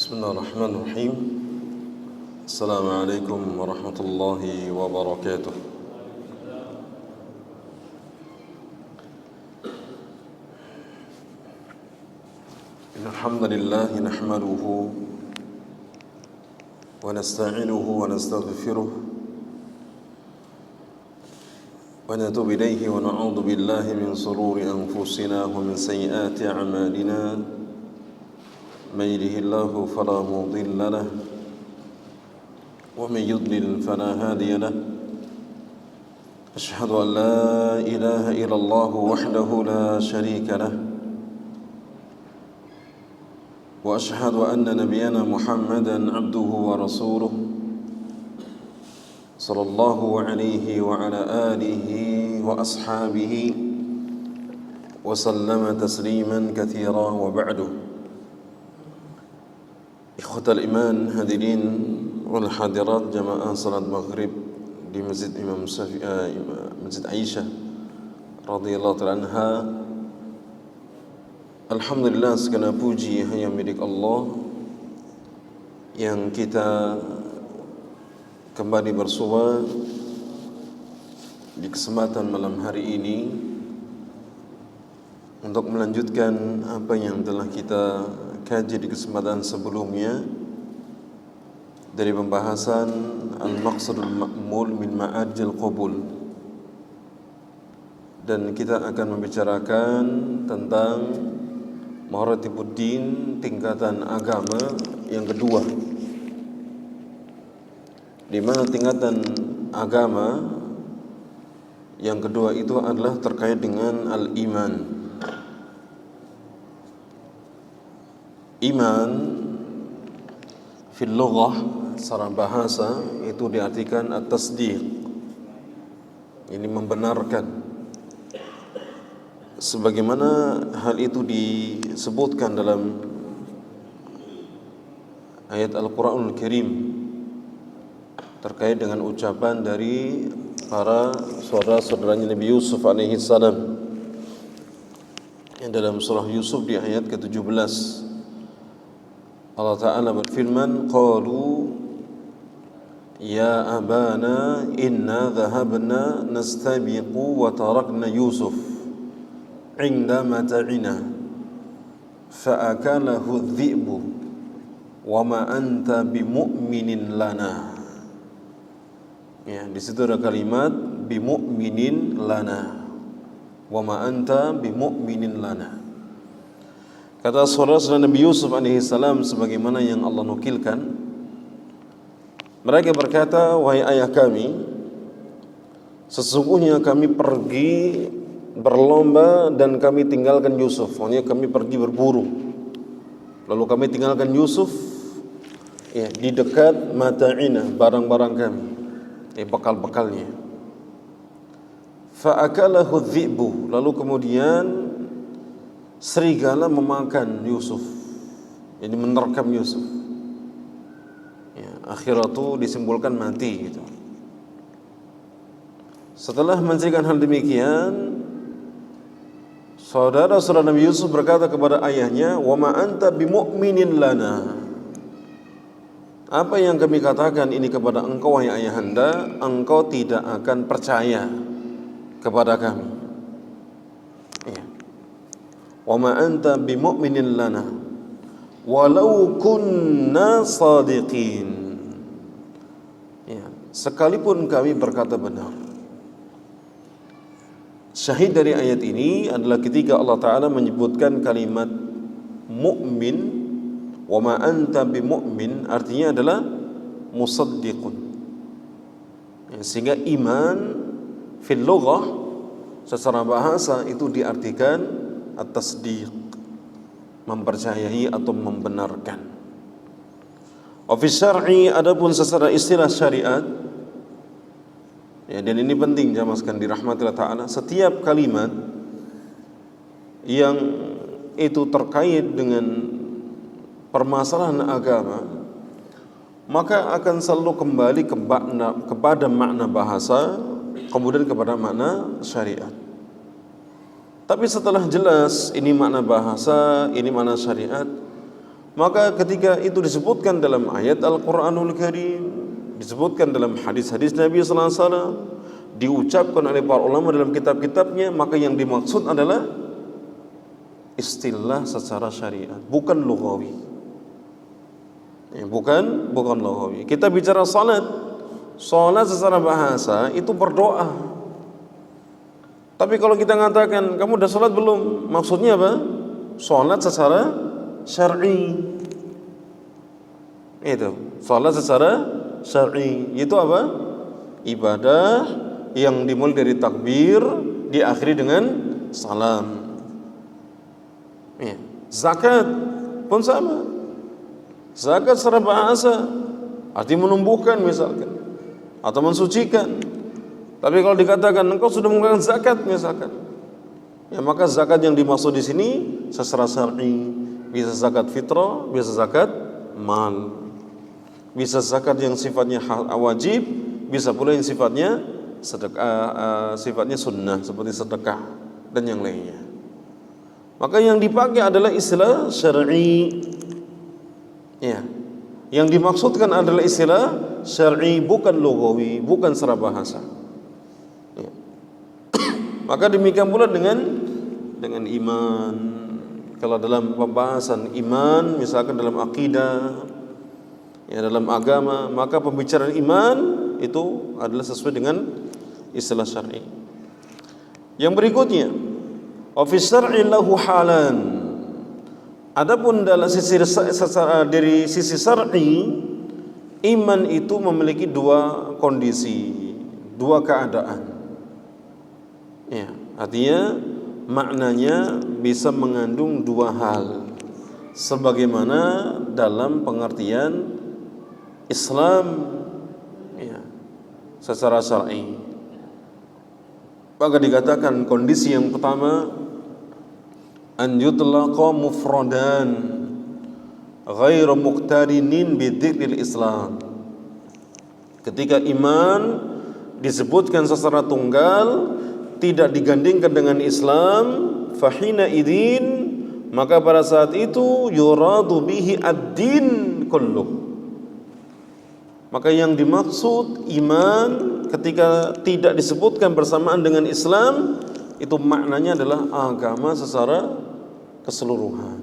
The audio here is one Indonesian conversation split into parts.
Bismillahirrahmanirrahim. Assalamualaikum warahmatullahi wabarakatuh. Innal hamdalillah nahmaduhu wa nasta'inuhu wa nastaghfiruh wa natubu ilayhi wa na'udzu billahi min shururi anfusina wa min sayyiati a'malina. من يهده الله فلا مضل له ومن يضلل فلا هادي له أشهد أن لا إله إلا الله وحده لا شريك له وأشهد أن نبينا محمدا عبده ورسوله صلى الله عليه وعلى آله وأصحابه وسلم تسليما كثيرا وبعده. Ikhwatal iman, hadirin wal hadirat jamaah salat maghrib di Masjid Masjid Aisyah radhiyallahu ta'ala anha. Alhamdulillah, segala puji hanya milik Allah yang kita kembali bersua di kesempatan malam hari ini untuk melanjutkan apa yang telah kita kaji di kesempatan sebelumnya dari pembahasan Al-Maqsadul Ma'mul min Ma'adil Qabul, dan kita akan membicarakan tentang Maratibuddin, tingkatan agama yang kedua, di mana tingkatan agama yang kedua itu adalah terkait dengan al-iman. Iman fil lughah secara bahasa itu diartikan at-tasdiq, ini membenarkan, sebagaimana hal itu disebutkan dalam ayat Al-Qur'anul Karim terkait dengan ucapan dari para saudara-saudaranya Nabi Yusuf alaihi salam yang dalam surah Yusuf di ayat ke-17. Allah Ta'ala berfirman, qalu ya abana inna dhahabna nastabiqu wa tarakna Yusuf inda mata'ina fa'akalahu dhi'bu wa ma anta bimu'minin lana. Ya, di situ ada kalimat bimu'minin lana wa ma anta bimu'minin lana. Kata saudara-saudara Nabi Yusuf alaihissalam sebagaimana yang Allah nukilkan, mereka berkata, wahai ayah kami, sesungguhnya kami pergi berlomba dan kami tinggalkan Yusuf. Maksudnya kami pergi berburu, lalu kami tinggalkan Yusuf ya, di dekat mata'ina, barang-barang kami, bekal-bekalnya. Fa'akalahu dhi'bu, lalu kemudian serigala memakan Yusuf, jadi menerkam Yusuf. Ya, akhiratu disimbolkan mati gitu. Setelah menceritakan hal demikian, saudara-saudara Nabi Yusuf berkata kepada ayahnya, wa ma anta bimu'minin lana. Apa yang kami katakan ini kepada engkau wahai ayahanda, engkau tidak akan percaya kepada kami. Ya. Wa ma anta bimu'minin lana walau kunna sadiqin. Ya, sekalipun kami berkata benar. Syahid dari ayat ini adalah ketika Allah Ta'ala menyebutkan kalimat mu'min, wa ma anta bimu'min, artinya adalah musaddiqun. Ya, sehingga iman fil lughah secara bahasa itu diartikan at-tasdiq, mempercayai atau membenarkan. Wa fi syar'i, adapun secara istilah syariat, ya, dan ini penting jamaah sekalian dirahmati Allah Ta'ala, setiap kalimat yang itu terkait dengan permasalahan agama maka akan selalu kembali kepada makna bahasa, kemudian kepada makna syariat. Tapi setelah jelas ini makna bahasa, ini makna syariat, Maka ketika itu disebutkan dalam ayat Al-Quranul Karim, disebutkan dalam hadis-hadis Nabi sallallahu alaihi wasallam, diucapkan oleh para ulama dalam kitab-kitabnya, maka yang dimaksud adalah istilah secara syariat, bukan lughawi. Bukan lughawi. Kita bicara salat secara bahasa itu berdoa. Tapi kalau kita mengatakan kamu udah salat belum, maksudnya apa? Salat secara syar'i. Itu salat secara syar'i itu apa? Ibadah yang dimulai dari takbir, diakhiri dengan salam. Zakat pun sama. Zakat secara bahasa arti menumbuhkan misalkan, atau mensucikan. Tapi kalau dikatakan engkau sudah mengeluarkan zakat misalkan, ya maka zakat yang dimaksud di sini secara syar'i, bisa zakat fitrah, bisa zakat mal, bisa zakat yang sifatnya wajib, bisa pula yang sifatnya sedekah, sifatnya sunnah seperti sedekah dan yang lainnya. Maka yang dipakai adalah istilah syar'i. Ya, yang dimaksudkan adalah istilah syar'i, bukan lughawi, bukan secara bahasa. Ya. Maka demikian pula dengan iman. Kalau dalam pembahasan iman, misalkan dalam akidah, ya dalam agama, maka pembicaraan iman itu adalah sesuai dengan istilah syar'i. Yang berikutnya, wa fi syar'i lahu halan. Adapun dari sisi syar'i, iman itu memiliki dua kondisi, dua keadaan. Ya, artinya maknanya bisa mengandung dua hal, sebagaimana dalam pengertian Islam, ya, secara syar'i. Maka dikatakan kondisi yang pertama, an yutlaqa mufradan ghairu muqtarinin bidzikril Islam. Ketika iman disebutkan secara tunggal, tidak digandingkan dengan Islam, fahina idin, maka pada saat itu yuradu bihi ad-din kulluh. Maka yang dimaksud iman ketika tidak disebutkan bersamaan dengan Islam, itu maknanya adalah agama secara keseluruhan.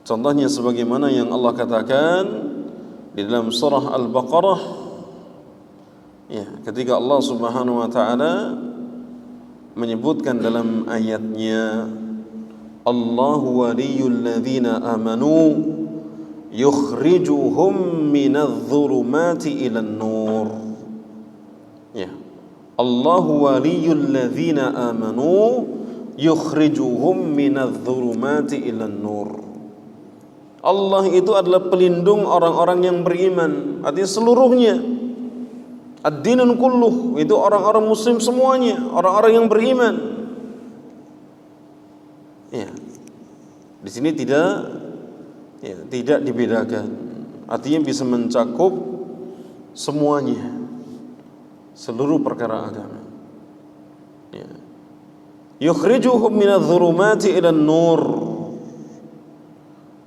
Contohnya sebagaimana yang Allah katakan di dalam surah Al-Baqarah, ya, ketika Allah Subhanahu wa taala menyebutkan dalam ayatnya, Allahu waliyul ladzina amanu yukhrijuhum minadh-dhulumati ilan nur. Ya, Allahu waliyul ladzina amanu yukhrijuhum minadh-dhulumati ilan nur. Allah itu adalah pelindung orang-orang yang beriman, artinya seluruhnya. Ad-dinun kulluh, itu orang-orang muslim semuanya, orang-orang yang beriman. Ya. Di sini tidak dibedakan. Artinya bisa mencakup semuanya, seluruh perkara agama. Ya. Yukhrijuhum minadh-dhulumati ilan nur.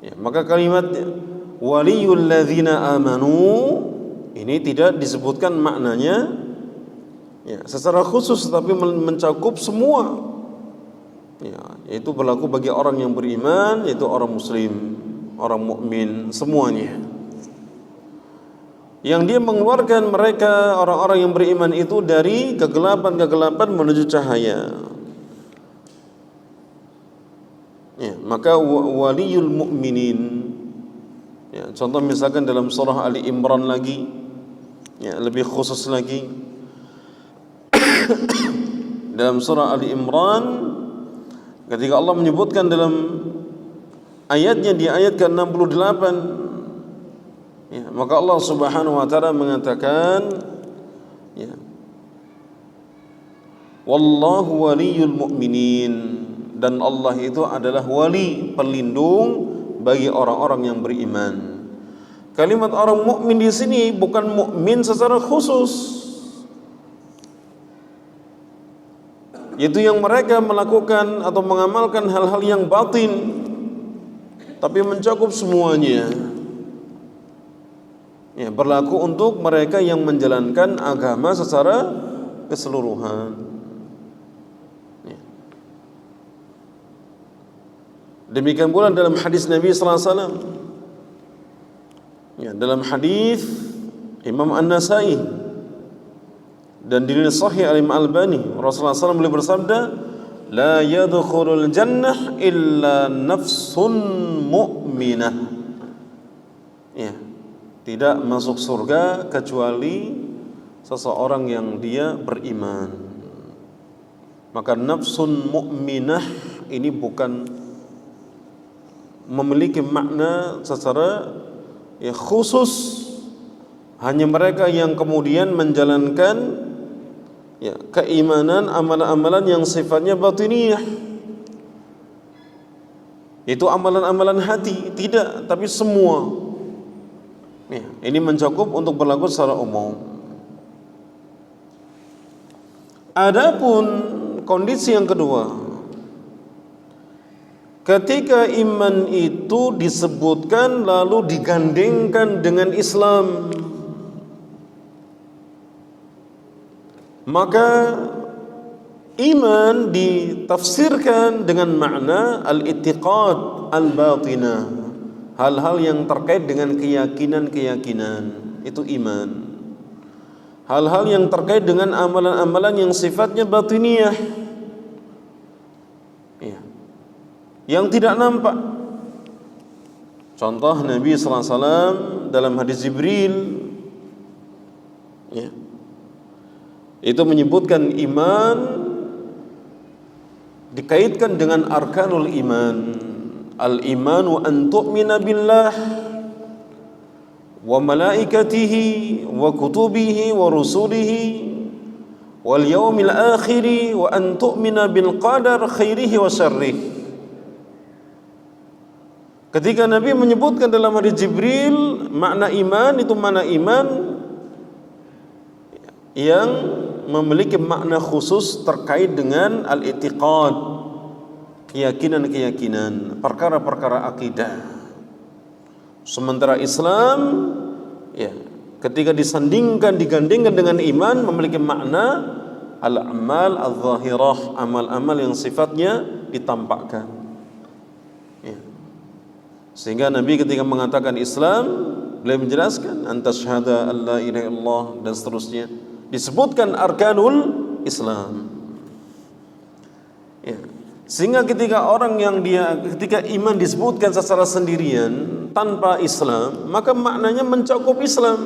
Ya, maka kalimat waliyul ladzina amanu ini tidak disebutkan maknanya, ya, secara khusus, tapi mencakup semua. Ya, yaitu berlaku bagi orang yang beriman, yaitu orang muslim, orang mukmin, semuanya. Yang dia mengeluarkan mereka orang-orang yang beriman itu dari kegelapan-kegelapan menuju cahaya. Ya, maka waliyul mu'minin, ya, contoh misalkan dalam surah Ali Imran lagi, ya, lebih khusus lagi dalam surah Ali Imran, ketika Allah menyebutkan dalam ayatnya di ayat ke-68, ya, maka Allah Subhanahu wa taala mengatakan, ya, wallahu waliyul mu'minin, dan Allah itu adalah wali, pelindung bagi orang-orang yang beriman. Kalimat orang mukmin di sini bukan mukmin secara khusus, yaitu yang mereka melakukan atau mengamalkan hal-hal yang batin, tapi mencakup semuanya. Ya, berlaku untuk mereka yang menjalankan agama secara keseluruhan. Ya. Demikian pula dalam hadis Nabi sallallahu alaihi wasallam. Ya, dalam hadis Imam An-Nasai dan dirilis sahih Al-Imam Al-Albani, Rasulullah SAW beliau bersabda, la yadkhulul jannah illa nafsun mu'minah. Ya, tidak masuk surga kecuali seseorang yang dia beriman. Maka nafsun mu'minah ini bukan memiliki makna secara ya khusus hanya mereka yang kemudian menjalankan ya keimanan, amalan-amalan yang sifatnya batiniyah, itu amalan-amalan hati, tidak, tapi semua. Ya, ini mencakup untuk berlaku secara umum. Adapun kondisi yang kedua, ketika iman itu disebutkan lalu digandengkan dengan Islam, maka iman ditafsirkan dengan makna al-i'tiqad al-batinah, hal-hal yang terkait dengan keyakinan-keyakinan, itu iman. Hal-hal yang terkait dengan amalan-amalan yang sifatnya batiniyah, ya, yang tidak nampak. Contoh Nabi sallallahu alaihi wasallam dalam hadis Jibril, ya, itu menyebutkan iman dikaitkan dengan arkanul iman. Al-imanu an tu'mina billah wa malaikatihi wa kutubihi wa rusulihi wal yawmil akhiri wa an tu'mina bil qadar khairihi wa syarrihi. Ketika Nabi menyebutkan dalam hadis Jibril makna iman, itu makna iman yang memiliki makna khusus terkait dengan al-i'tiqad, keyakinan-keyakinan, perkara-perkara akidah. Sementara Islam, ya, ketika disandingkan, digandingkan dengan iman, memiliki makna al-amal al-zahirah, amal-amal yang sifatnya ditampakkan. Ya. Sehingga Nabi ketika mengatakan Islam, beliau menjelaskan antas syahada alla ilaha illallah dan seterusnya. Disebutkan arkanul Islam. Ya. Sehingga ketika iman disebutkan secara sendirian tanpa Islam, maka maknanya mencakup Islam.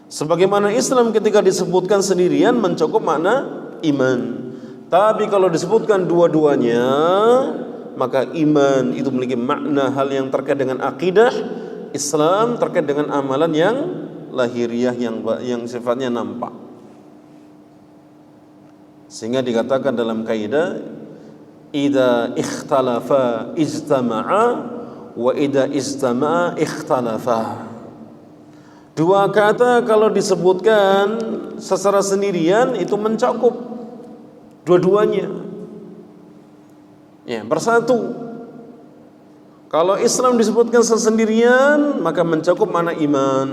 Sebagaimana Islam ketika disebutkan sendirian mencakup makna iman. Tapi kalau disebutkan dua-duanya, maka iman itu memiliki makna hal yang terkait dengan akidah, Islam terkait dengan amalan yang lahiriah yang sifatnya nampak. Sehingga dikatakan dalam kaidah idza ikhtalafa ijtama'a wa idza ijtama'a ikhtalafa. Dua kata kalau disebutkan secara sendirian itu mencakup dua-duanya. Ya, bersatu. Kalau Islam disebutkan sendirian maka mencakup makna iman.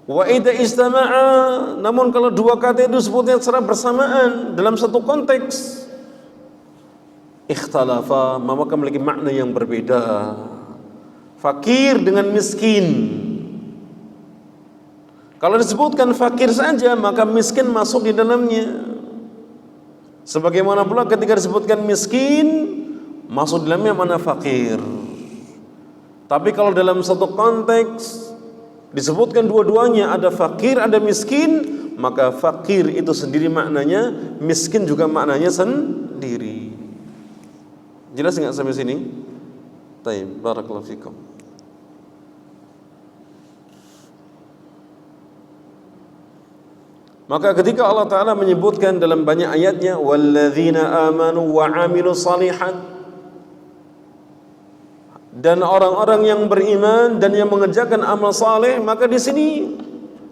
Wa idza istama'a, namun kalau dua kata itu disebutnya secara bersamaan dalam satu konteks, ikhtalafa, maka memiliki makna yang berbeda. Fakir dengan miskin. Kalau disebutkan fakir saja, maka miskin masuk di dalamnya. Sebagaimana pula ketika disebutkan miskin, masuk di dalamnya mana fakir. Tapi kalau dalam satu konteks disebutkan dua-duanya, ada fakir, ada miskin, maka fakir itu sendiri maknanya, miskin juga maknanya sendiri. Jelas enggak sampai sini? Taib, barakallahu fikum. Maka ketika Allah Ta'ala menyebutkan dalam banyak ayatnya walladzina amanu wa amilus salihat, dan orang-orang yang beriman dan yang mengerjakan amal saleh, maka di sini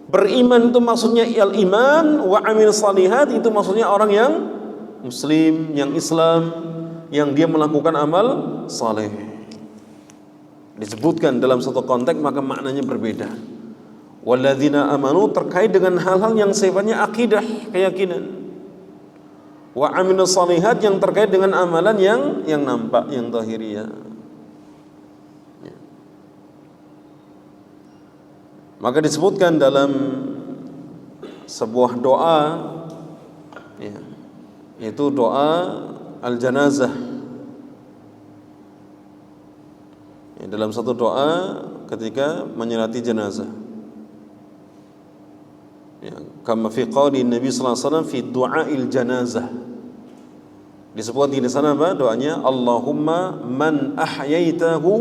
beriman itu maksudnya al-iman, wa amil salihat itu maksudnya orang yang muslim, yang Islam, yang dia melakukan amal saleh. Disebutkan dalam satu konteks maka maknanya berbeda. Walladzina amanu terkait dengan hal-hal yang sifatnya akidah, keyakinan. Wa amilus shalihat yang terkait dengan amalan yang nampak, yang zahiriyah. Ya. Maka disebutkan dalam sebuah doa, ya, yaitu doa al-janazah. Ya, dalam satu doa ketika menyolati jenazah. Ya, kama fi qauli Nabi sallallahu alaihi wasallam fi du'ail janazah. Disebut di sana apa doanya? Allahumma man ahyaitahu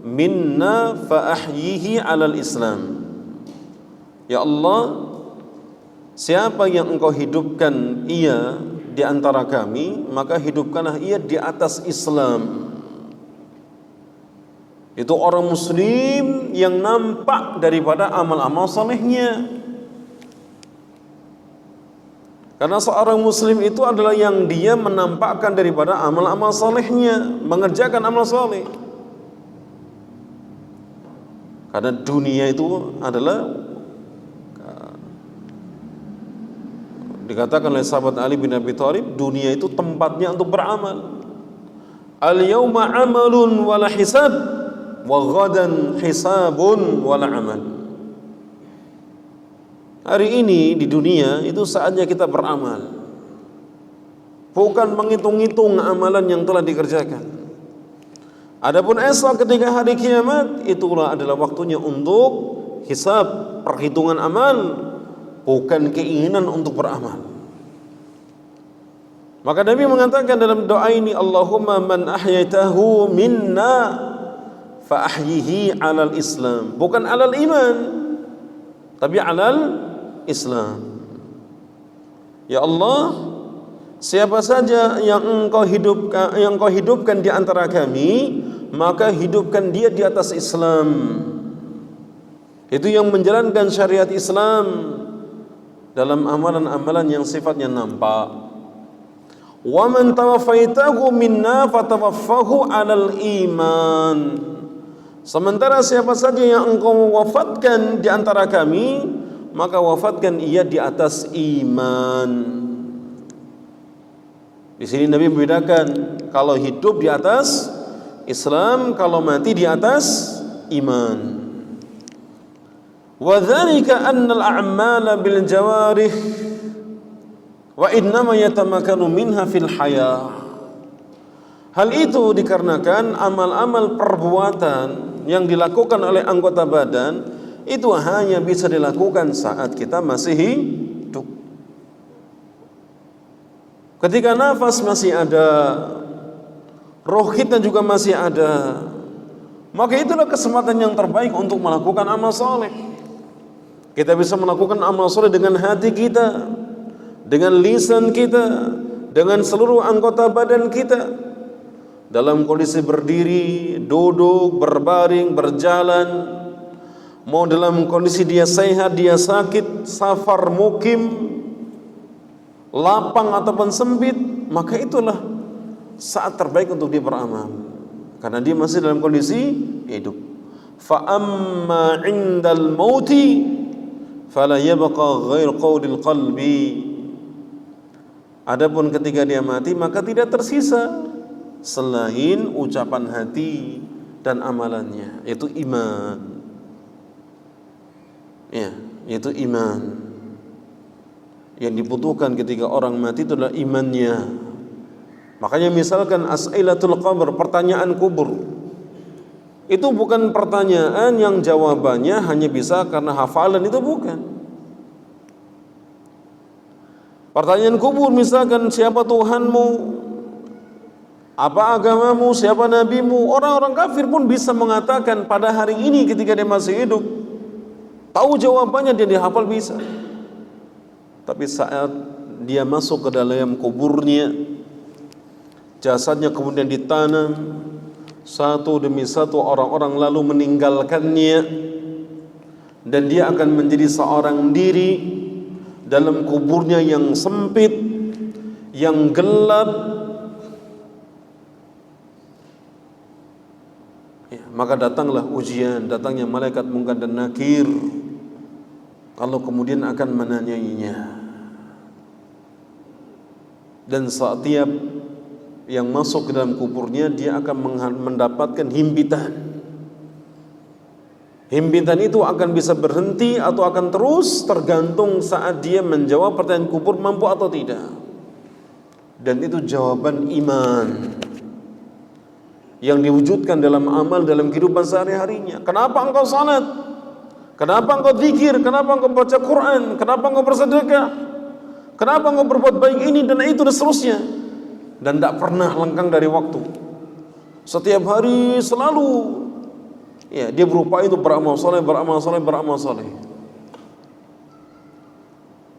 minna fa ahyihi 'alal Islam. Ya Allah, siapa yang Engkau hidupkan ia di antara kami, maka hidupkanlah ia di atas Islam. Itu orang muslim yang nampak daripada amal-amal salehnya. Karena seorang muslim itu adalah yang dia menampakkan daripada amal-amal salehnya, mengerjakan amal saleh. Karena dunia itu adalah, dikatakan oleh sahabat Ali bin Abi Thalib, dunia itu tempatnya untuk beramal. Al-yawma amalun wala hisab, wa ghadan hisabun wala amal. Hari ini di dunia itu saatnya kita beramal, bukan menghitung-hitung amalan yang telah dikerjakan. Adapun esok ketika hari kiamat, itulah adalah waktunya untuk hisab, perhitungan amal, bukan keinginan untuk beramal. Maka Nabi mengatakan dalam doa ini, Allahumma man ahyaitahu minna fa ahyihi 'alal Islam, bukan 'alal iman, tapi 'alal Islam. Ya Allah, siapa saja yang Engkau hidupkan di antara kami, maka hidupkan dia di atas Islam. Itu yang menjalankan syariat Islam dalam amalan-amalan yang sifatnya nampak. Wa man tawaffaitahu minna fatawaffahu 'alal iman. Sementara siapa saja yang Engkau wafatkan di antara kami, maka wafatkan ia di atas iman. Di sini Nabi membedakan kalau hidup di atas Islam, kalau mati di atas iman. Wa dzalika anna al-a'mala bil jawarih wa innama yatamakkanu minha fil hayah. Hal itu dikarenakan amal-amal perbuatan yang dilakukan oleh anggota badan itu hanya bisa dilakukan saat kita masih hidup. Ketika nafas masih ada, roh kita juga masih ada, maka itulah kesempatan yang terbaik untuk melakukan amal soleh. Kita bisa melakukan amal soleh dengan hati kita, dengan lisan kita, dengan seluruh anggota badan kita, dalam kondisi berdiri, duduk, berbaring, berjalan. Mau dalam kondisi dia sehat, dia sakit, safar, mukim, lapang ataupun sempit, maka itulah saat terbaik untuk dia beramal, karena dia masih dalam kondisi hidup. Fa amma 'indal mauti fala yabqa ghair qaulil qalbi. Adapun ketika dia mati, maka tidak tersisa selain ucapan hati dan amalannya, yaitu iman. Ya, yaitu iman. Yang dibutuhkan ketika orang mati itu adalah imannya. Makanya misalkan as'ilatul qabr, pertanyaan kubur, itu bukan pertanyaan yang jawabannya hanya bisa karena hafalan, itu bukan. Pertanyaan kubur misalkan siapa Tuhanmu, apa agamamu, siapa nabimu, orang-orang kafir pun bisa mengatakan pada hari ini ketika dia masih hidup. Tahu jawabannya, dia dihafal bisa. Tapi saat dia masuk ke dalam kuburnya, jasadnya kemudian ditanam, satu demi satu orang-orang lalu meninggalkannya, dan dia akan menjadi seorang diri dalam kuburnya yang sempit, yang gelap, Ya, maka datanglah ujian, datangnya malaikat Munkar dan Nakir, lalu kemudian akan menanyainya. Dan setiap yang masuk ke dalam kuburnya, dia akan mendapatkan himpitan. Himpitan itu akan bisa berhenti atau akan terus, tergantung saat dia menjawab pertanyaan kubur mampu atau tidak. Dan itu jawaban iman yang diwujudkan dalam amal, dalam kehidupan sehari-harinya. Kenapa engkau salat? Kenapa engkau zikir? Kenapa engkau baca Quran? Kenapa engkau bersedekah? Kenapa engkau berbuat baik ini dan itu dan seterusnya? Dan tidak pernah lengkang dari waktu. Setiap hari selalu, ya, dia berupaya untuk beramal soleh, beramal soleh, beramal soleh.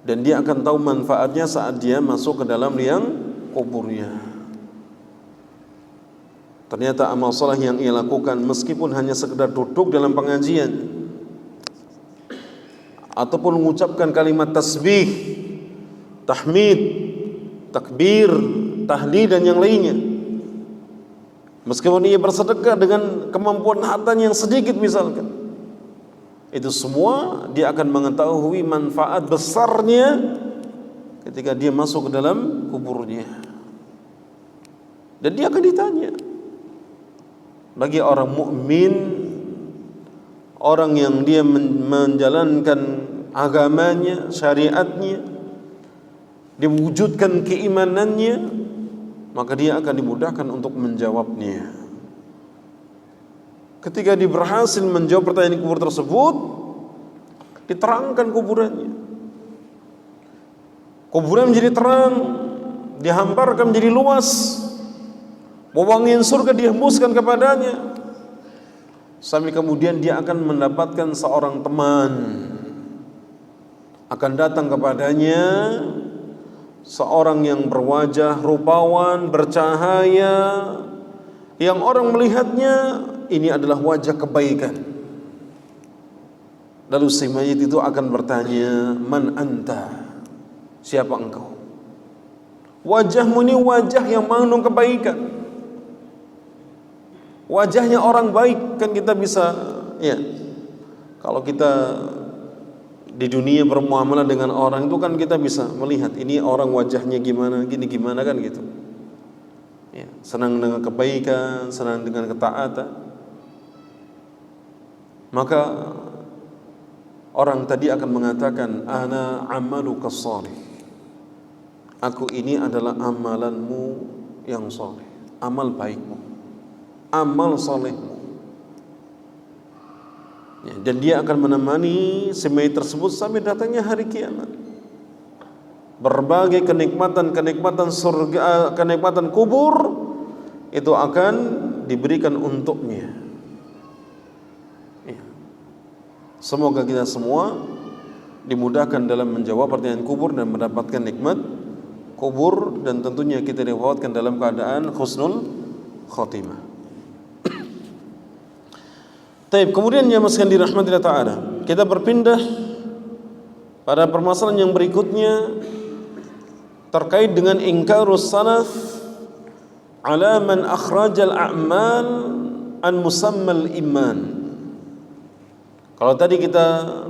Dan dia akan tahu manfaatnya saat dia masuk ke dalam liang kuburnya. Ternyata amal soleh yang ia lakukan, meskipun hanya sekedar duduk dalam pengajian ataupun mengucapkan kalimat tasbih, tahmid, takbir, tahlil dan yang lainnya, meskipun ia bersedekah dengan kemampuan hartanya yang sedikit misalkan, itu semua dia akan mengetahui manfaat besarnya ketika dia masuk ke dalam kuburnya. Dan dia akan ditanya. Bagi orang mukmin, orang yang dia menjalankan agamanya, syariatnya, diwujudkan keimanannya, maka dia akan dimudahkan untuk menjawabnya. Ketika dia berhasil menjawab pertanyaan kubur tersebut, diterangkan kuburannya. Kuburan menjadi terang, dihamparkan menjadi luas, wangian surga dihembuskan kepadanya, sampai kemudian dia akan mendapatkan seorang teman, akan datang kepadanya seorang yang berwajah rupawan, bercahaya, yang orang melihatnya ini adalah wajah kebaikan. Lalu si mayit itu akan bertanya, man anta? Siapa engkau? Wajahmu ini wajah yang mengandung kebaikan, wajahnya orang baik. Kan kita bisa, ya, kalau kita di dunia bermuamalah dengan orang itu kan kita bisa melihat ini orang wajahnya gimana, gini gimana kan gitu. Ya, senang dengan kebaikan, senang dengan ketaatan. Maka orang tadi akan mengatakan, ana amaluka shalih. Aku ini adalah amalanmu yang saleh, amal baikmu, amal salehmu. Ya, dan dia akan menemani si mayit tersebut sampai datangnya hari kiamat. Berbagai kenikmatan surga, kenikmatan kubur itu akan diberikan untuknya. Ya. Semoga kita semua dimudahkan dalam menjawab pertanyaan kubur dan mendapatkan nikmat kubur, dan tentunya kita diwafatkan dalam keadaan husnul khotimah. Taib, kemudian ya maskan dirahmati Allah Ta'ala, kita berpindah pada permasalahan yang berikutnya terkait dengan ingkarus salaf ala man akhrajal a'mal an musammal iman. Kalau tadi kita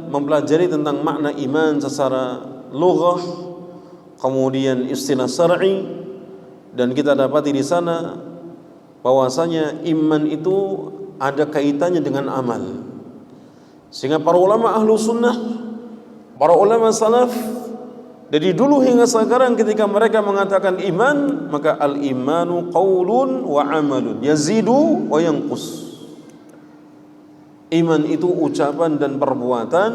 mempelajari tentang makna iman secara lughah, kemudian istilah syar'i, dan kita dapati di sana bahwasanya iman itu ada kaitannya dengan amal. Sehingga para ulama ahlu sunnah, para ulama salaf dari dulu hingga sekarang ketika mereka mengatakan iman, maka al-imanu qaulun wa amalun yazidu wa yanqus. Iman itu ucapan dan perbuatan,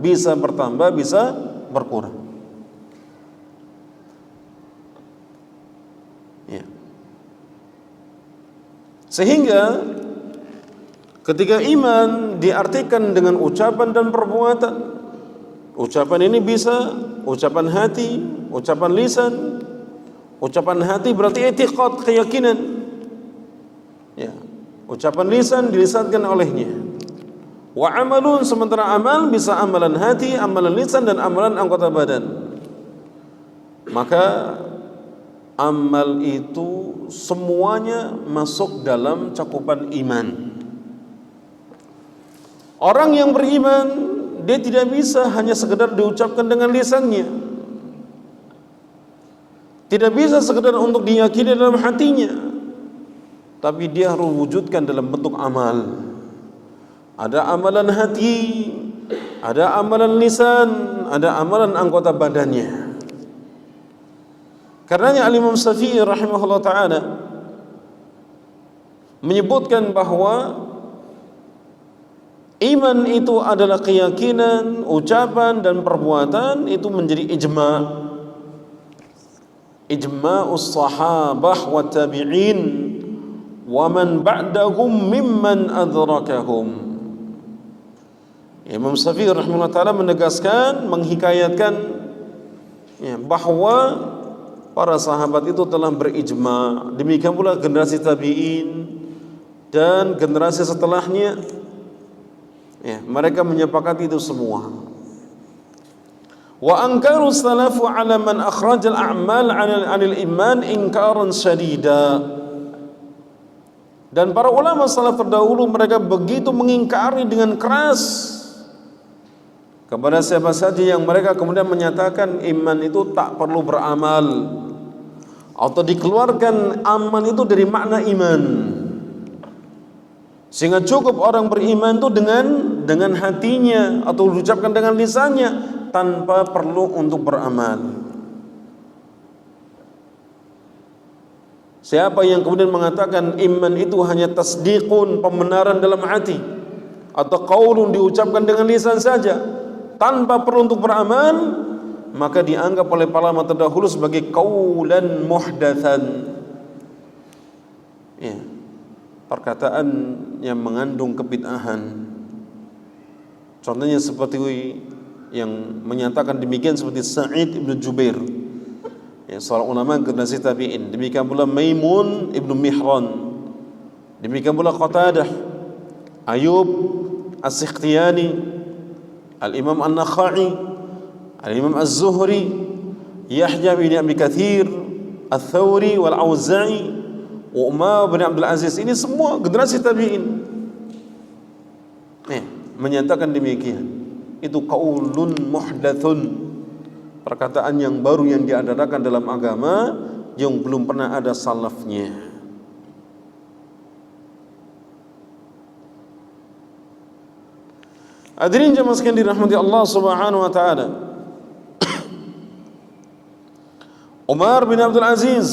bisa bertambah, bisa berkurang. Ya. Sehingga ketika iman diartikan dengan ucapan dan perbuatan, ucapan ini bisa ucapan hati, ucapan lisan. Ucapan hati berarti i'tiqad, keyakinan. Ya. Ucapan lisan dilisankan olehnya. Wa amalun, sementara amal bisa amalan hati, amalan lisan, dan amalan anggota badan. Maka amal itu semuanya masuk dalam cakupan iman. Orang yang beriman, dia tidak bisa hanya sekedar diucapkan dengan lisannya, tidak bisa sekedar untuk diyakini dalam hatinya, tapi dia harus wujudkan dalam bentuk amal. Ada amalan hati, ada amalan lisan, ada amalan anggota badannya. Karenanya Al-Imam Syafi'i rahimahullah ta'ala menyebutkan bahwa iman itu adalah keyakinan, ucapan dan perbuatan, itu menjadi ijma'us sahabah wa tabi'in wa man ba'dahum mimman adrakahum. Imam Syafi'i rahimahullah ta'ala menegaskan, menghikayatkan bahwa para sahabat itu telah berijma, demikian pula generasi tabi'in dan generasi setelahnya, mereka menyepakati itu semua. Wa ankaru salafu ala man akhrajal a'mal 'anil iman inkaran syadida. Dan para ulama salaf terdahulu mereka begitu mengingkari dengan keras kepada siapa saja yang mereka kemudian menyatakan iman itu tak perlu beramal, atau dikeluarkan amal itu dari makna iman, sehingga cukup orang beriman itu dengan hatinya atau diucapkan dengan lisannya tanpa perlu untuk beramal. Siapa yang kemudian mengatakan iman itu hanya tasdiqun, pembenaran dalam hati, atau qaulun, diucapkan dengan lisan saja tanpa perlu untuk beramal, maka dianggap oleh para ulama terdahulu sebagai qaulan muhdatsan, perkataan yang mengandung kebid'ahan. Contohnya seperti yang menyatakan demikian seperti Sa'id ibn Jubair, seorang ulama generasi tabi'in. Demikian pula Maimun ibn Mihran, demikian pula Qatadah, Ayub As-Sikhtiyani, Al-Imam An-Nakhai, Al-Imam Az-Zuhri, Yahya bin Abi Kathir, Al-Thawri wal-Auza'i, Umar bin Abdul Aziz. Ini semua generasi tabi'in menyatakan demikian. Itu qaulun muhdathun, perkataan yang baru yang diadakan dalam agama yang belum pernah ada salafnya. Hadirin jemaah sekalian dirahmati Allah Subhanahu wa taala. Umar bin Abdul Aziz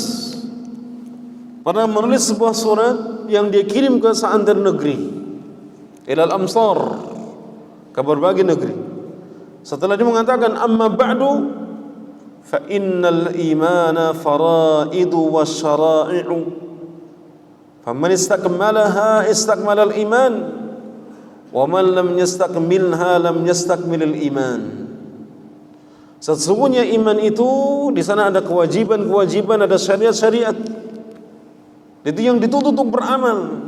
pernah menulis sebuah surat yang dia kirim ke seantero negeri, ilal amsar, ke berbagai negeri. Setelah dia mengatakan amma ba'du fa innal imana faraidu wasyara'i'u faman istakmalaha istakmalal iman wa man lam yastakmilha lam yastakmilil iman. Sesungguhnya iman itu di sana ada kewajiban-kewajiban, ada syariat-syariat. Itu yang dituntut untuk beramal.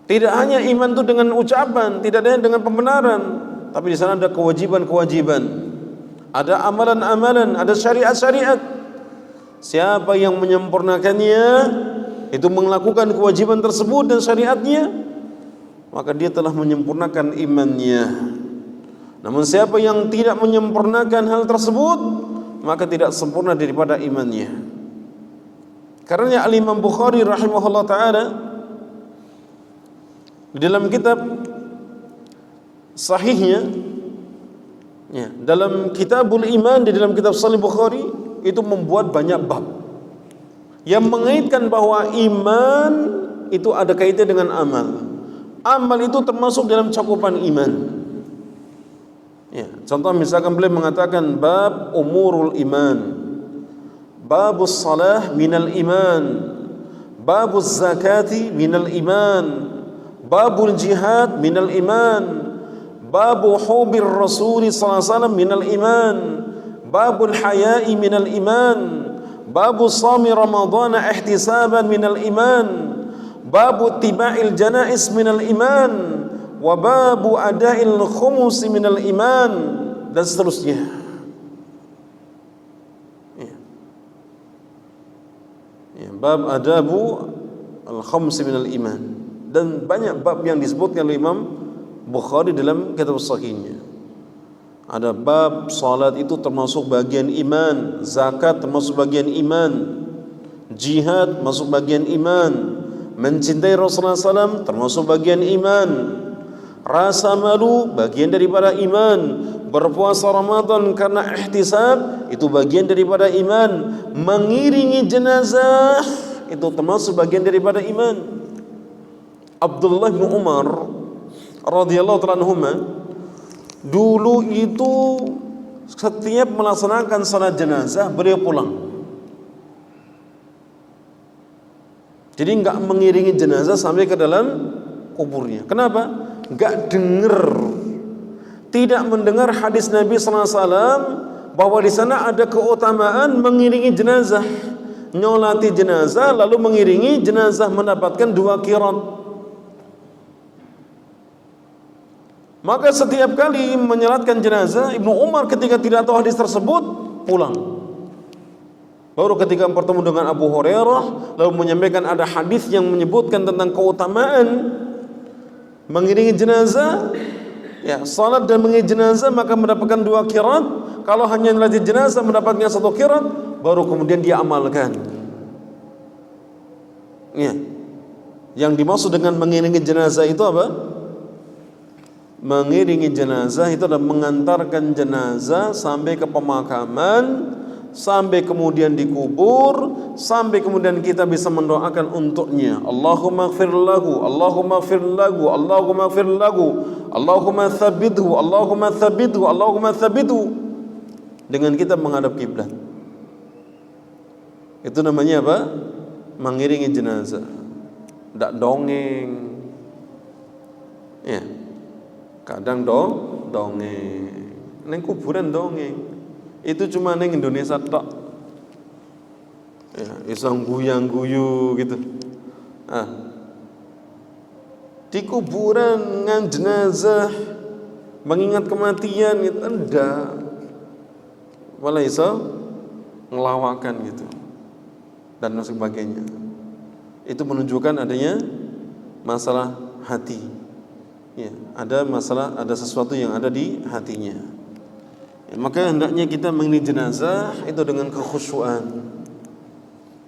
Tidak hanya iman itu dengan ucapan, tidak hanya dengan pembenaran, tapi di sana ada kewajiban-kewajiban, ada amalan-amalan, ada syariat-syariat. Siapa yang menyempurnakannya, itu melakukan kewajiban tersebut dan syariatnya, maka dia telah menyempurnakan imannya. Namun siapa yang tidak menyempurnakan hal tersebut, maka tidak sempurna daripada imannya. Karena Al-Imam Bukhari rahimahullah ta'ala di dalam kitab sahihnya, dalam Kitabul Iman, di dalam kitab Sahih Bukhari, itu membuat banyak bab yang mengaitkan bahwa iman itu ada kaitan dengan amal. Amal itu termasuk dalam cakupan iman. Contoh misalkan beliau mengatakan bab umurul iman, babus salah minal iman, babus zakati minal iman, babul jihad minal iman, babu hubir rasuli sallallahu alaihi wasallam minal iman, babul haya'i minal iman, babu sami ramadhana ihtisaban minal iman, babu tiba'il janais minal iman, wa babu ada'il khumus minal iman, dan seterusnya. Bab adabu al-khums minal iman, dan banyak bab yang disebutkan oleh Imam Bukhari dalam kitab sahihnya. Ada bab salat itu termasuk bagian iman, zakat termasuk bagian iman, jihad masuk bagian iman, mencintai Rasulullah SAW termasuk bagian iman, rasa malu bagian daripada iman, berpuasa Ramadan karena ihtisab itu bagian daripada iman, mengiringi jenazah itu termasuk bagian daripada iman. Abdullah bin Umar radhiyallahu ta'ala anhuma dulu itu setiap melaksanakan salat jenazah beliau pulang. Jadi enggak mengiringi jenazah sampai ke dalam kuburnya. Kenapa? Enggak dengar, tidak mendengar hadis Nabi sallallahu alaihi wasallam bahwa di sana ada keutamaan mengiringi jenazah, nyolati jenazah lalu mengiringi jenazah mendapatkan 2 qirat. Maka setiap kali menyolatkan jenazah, Ibnu Umar ketika tidak tahu hadis tersebut pulang. Baru ketika bertemu dengan Abu Hurairah lalu menyampaikan ada hadis yang menyebutkan tentang keutamaan mengiringi jenazah, ya, salat dan mengiringi jenazah maka mendapatkan 2 qirat. Kalau hanya menyolati jenazah mendapatkan 1 qirat, baru kemudian dia amalkan. Ya. Yang dimaksud dengan mengiringi jenazah itu apa? Mengiringi jenazah itu adalah mengantarkan jenazah sampai ke pemakaman, sampai kemudian dikubur, sampai kemudian kita bisa mendoakan untuknya. Allahumma ighfir lahu, Allahumma ighfir lahu, Allahumma ighfir lahu, Allahumma tsabbithu, Allahumma tsabbithu, Allahumma tsabbithu. Dengan kita menghadap kiblat. Itu namanya apa? Mengiringi jenazah. Tidak dongeng. Ya. Kadang dongeng. Neng kuburan dongeng. Itu cuma neng Indonesia tok. Ya, isang guyang-guyu gitu. Di kuburan ngan jenazah mengingat kematian gitu enggak. Malah iso ngelawakan gitu. Dan sebagainya. Itu menunjukkan adanya masalah hati. Ya, ada masalah, ada sesuatu yang ada di hatinya. Ya, maka hendaknya kita mengiringi jenazah itu dengan kekhusyuan.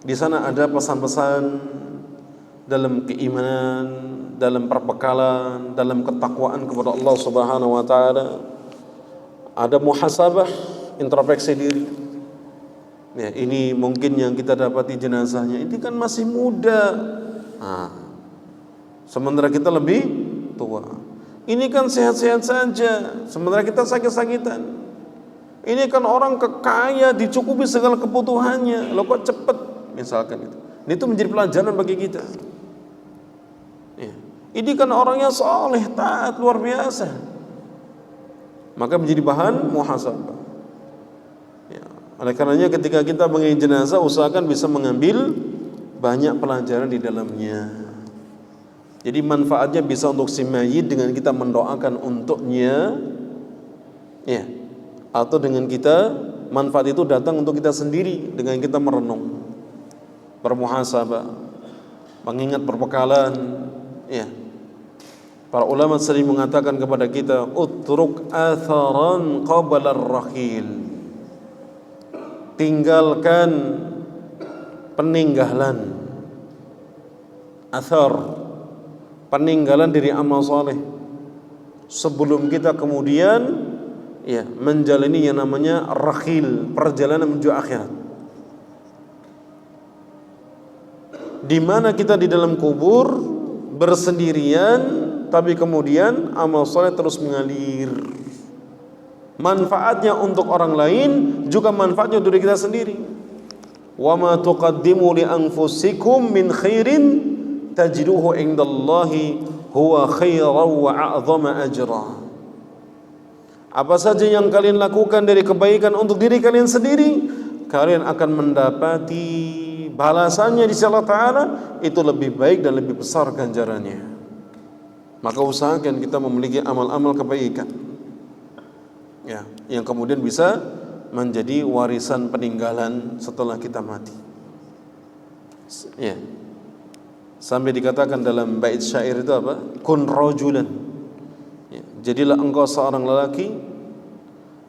Di sana ada pesan-pesan dalam keimanan, dalam perbekalan, dalam ketakwaan kepada Allah Subhanahu wa taala. Ada muhasabah, introspeksi diri. Ya, ini mungkin yang kita dapati jenazahnya ini kan masih muda. Sementara kita lebih tua. Ini kan sehat-sehat saja, sementara kita sakit-sakitan. Ini kan orang kaya, dicukupi segala kebutuhannya, lo kok cepet, misalkan itu. Itu menjadi pelajaran bagi kita. Ya. Ini kan orangnya soleh, taat, luar biasa. Maka menjadi bahan muhasabah. Ya. Oleh karenanya ketika kita mengiringi jenazah, usahakan bisa mengambil banyak pelajaran di dalamnya. Jadi manfaatnya bisa untuk si mayit dengan kita mendoakan untuknya, ya, atau dengan kita manfaat itu datang untuk kita sendiri dengan kita merenung, bermuhasabah, mengingat perbekalan, ya. Para ulama sering mengatakan kepada kita, utruk atharan qabla ar-rakhil. Tinggalkan peninggalan, athar, peninggalan dari amal soleh sebelum kita kemudian ya menjalani yang namanya rakhil, perjalanan menuju akhirat, di mana kita di dalam kubur bersendirian, tapi kemudian amal soleh terus mengalir. Manfaatnya untuk orang lain juga manfaatnya untuk diri kita sendiri. Wa ma tuqaddimu li anfusikum min khairin tajiduhu indallahi huwa khairan wa a'zama ajra. Apa saja yang kalian lakukan dari kebaikan untuk diri kalian sendiri, kalian akan mendapati balasannya di sisi Allah Ta'ala itu lebih baik dan lebih besar ganjarannya. Maka usahakan kita memiliki amal-amal kebaikan, ya, yang kemudian bisa menjadi warisan peninggalan setelah kita mati. Ya. Sampai dikatakan dalam bait syair itu apa? Kun rajulan. Ya. Jadilah engkau seorang lelaki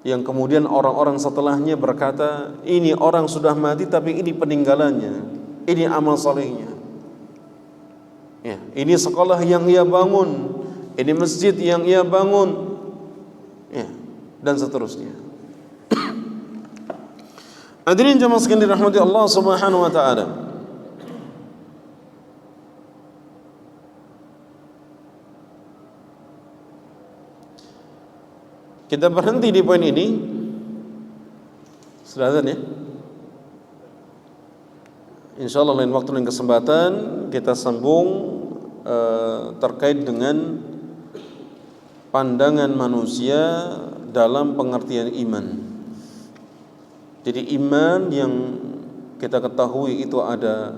yang kemudian orang-orang setelahnya berkata, ini orang sudah mati tapi ini peninggalannya, ini amal salehnya. Ya, ini sekolah yang ia bangun, ini masjid yang ia bangun, ya, dan seterusnya. Hadirin jamaah sekalian dirahmati Allah Subhanahu wa taala. Kita berhenti di poin ini. Sudah ada ya? Insyaallah lain waktu dan kesempatan kita sambung terkait dengan pandangan manusia dalam pengertian iman. Jadi iman yang kita ketahui itu ada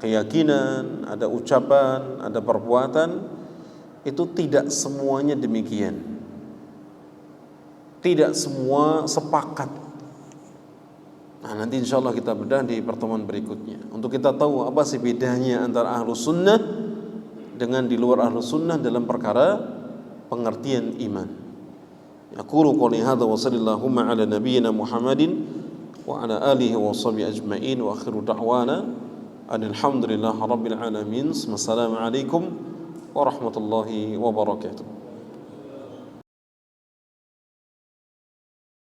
keyakinan, ada ucapan, ada perbuatan, itu tidak semuanya demikian. Tidak semua sepakat. Nah, nanti insya Allah kita bedah di pertemuan berikutnya untuk kita tahu apa sih bedanya antara Ahlus Sunnah dengan di luar Ahlus Sunnah dalam perkara pengertian iman. Aqulu qouli hadza wa sallallahu ala nabiyyina Muhammadin wa ala alihi wa sahbihi ajma'in wa akhiru da'wana alhamdulillahi rabbil alamin. Wassalamu alaikum warahmatullahi wabarakatuh.